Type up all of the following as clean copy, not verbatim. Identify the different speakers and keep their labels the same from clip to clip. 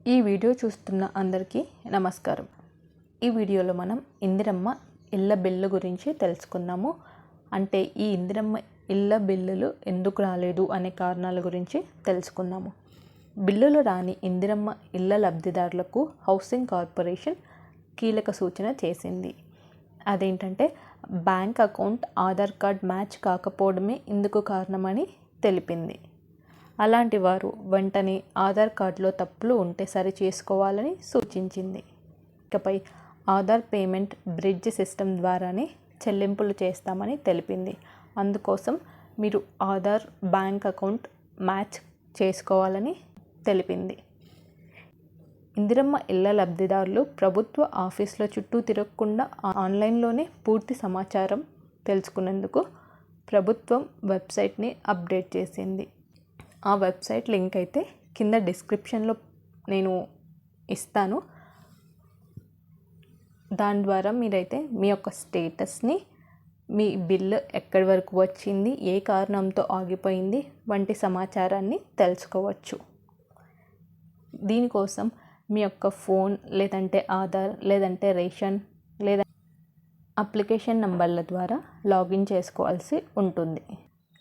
Speaker 1: ఈ వీడియో చూస్తున్న అందరికీ నమస్కారం. ఈ వీడియోలో మనం ఇందిరమ్మ ఇళ్ళ బిల్లు గురించి తెలుసుకుందాము. అంటే ఈ ఇందిరమ్మ ఇళ్ళ బిల్లులు ఎందుకు రాలేదు అనే కారణాల గురించి తెలుసుకుందాము. బిల్లులు రాని ఇందిరమ్మ ఇళ్ళ లబ్ధిదారులకు హౌసింగ్ కార్పొరేషన్ కీలక సూచన చేసింది. అదేంటంటే bank account Aadhaar card match కాకపోవడమే ఇందుకు కారణమని తెలిపింది. అలాంటి వారు వెంటనే ఆధార్ కార్డులో తప్పులు ఉంటే సరి చేసుకోవాలని సూచించింది. ఇకపై ఆధార్ పేమెంట్ బ్రిడ్జ్ సిస్టమ్ ద్వారానే చెల్లింపులు చేస్తామని తెలిపింది. అందుకోసం మీరు ఆధార్ బ్యాంక్ అకౌంట్ మ్యాచ్ చేసుకోవాలని తెలిపింది. ఇందిరమ్మ ఇళ్ళ లబ్ధిదారులు ప్రభుత్వ ఆఫీసుల చుట్టూ తిరగకుండా ఆన్లైన్లోనే పూర్తి సమాచారం తెలుసుకునేందుకు ప్రభుత్వం వెబ్సైట్ని అప్డేట్ చేసింది. ఆ వెబ్సైట్ లింక్ అయితే కింద డిస్క్రిప్షన్లో నేను ఇస్తాను. దాని ద్వారా మీరైతే మీ యొక్క స్టేటస్ని, మీ బిల్లు ఎక్కడి వరకు వచ్చింది, ఏ కారణంతో ఆగిపోయింది వంటి సమాచారాన్ని తెలుసుకోవచ్చు. దీనికోసం మీ యొక్క ఫోన్ లేదంటే ఆధార్ లేదంటే రేషన్ లేదా అప్లికేషన్ నంబర్ల ద్వారా లాగిన్ చేసుకోవాల్సి ఉంటుంది.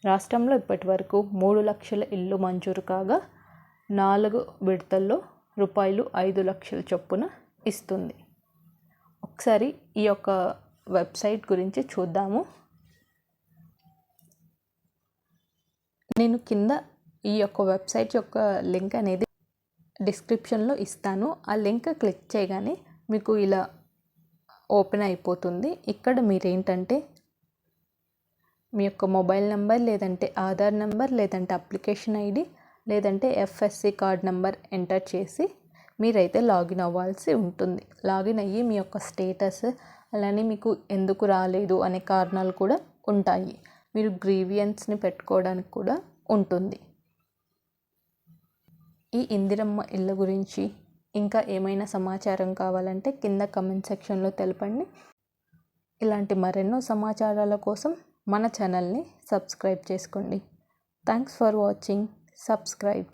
Speaker 1: రాష్ట్రంలో ఇప్పటి వరకు 3 లక్షల ఇల్లు మంజూరు కాగా 4 విడతల్లో రూపాయలు 5 లక్షల చొప్పున ఇస్తుంది. ఒకసారి ఈ యొక్క వెబ్సైట్ గురించి చూద్దాము. నేను కింద ఈ యొక్క వెబ్సైట్ యొక్క లింక్ అనేది డిస్క్రిప్షన్లో ఇస్తాను. ఆ లింక్ క్లిక్ చేయగానే మీకు ఇలా ఓపెన్ అయిపోతుంది. ఇక్కడ మీరేంటంటే మీ యొక్క మొబైల్ నెంబర్ లేదంటే ఆధార్ నెంబర్ లేదంటే అప్లికేషన్ ఐడి లేదంటే ఎఫ్ఎస్సి కార్డ్ నెంబర్ ఎంటర్ చేసి మీరైతే లాగిన్ అవ్వాల్సి ఉంటుంది. లాగిన్ అయ్యి మీ యొక్క స్టేటస్ అలానే మీకు ఎందుకు రాలేదు అనే కారణాలు కూడా ఉంటాయి. మీరు గ్రీవియన్స్ని పెట్టుకోవడానికి కూడా ఉంటుంది. ఈ ఇందిరమ్మ ఇళ్ళ గురించి ఇంకా ఏమైనా సమాచారం కావాలంటే కింద కమెంట్ సెక్షన్లో తెలపండి. ఇలాంటి మరెన్నో సమాచారాల కోసం మన ఛానల్ని సబ్స్క్రైబ్ చేసుకోండి. Thanks for watching. సబ్స్క్రైబ్.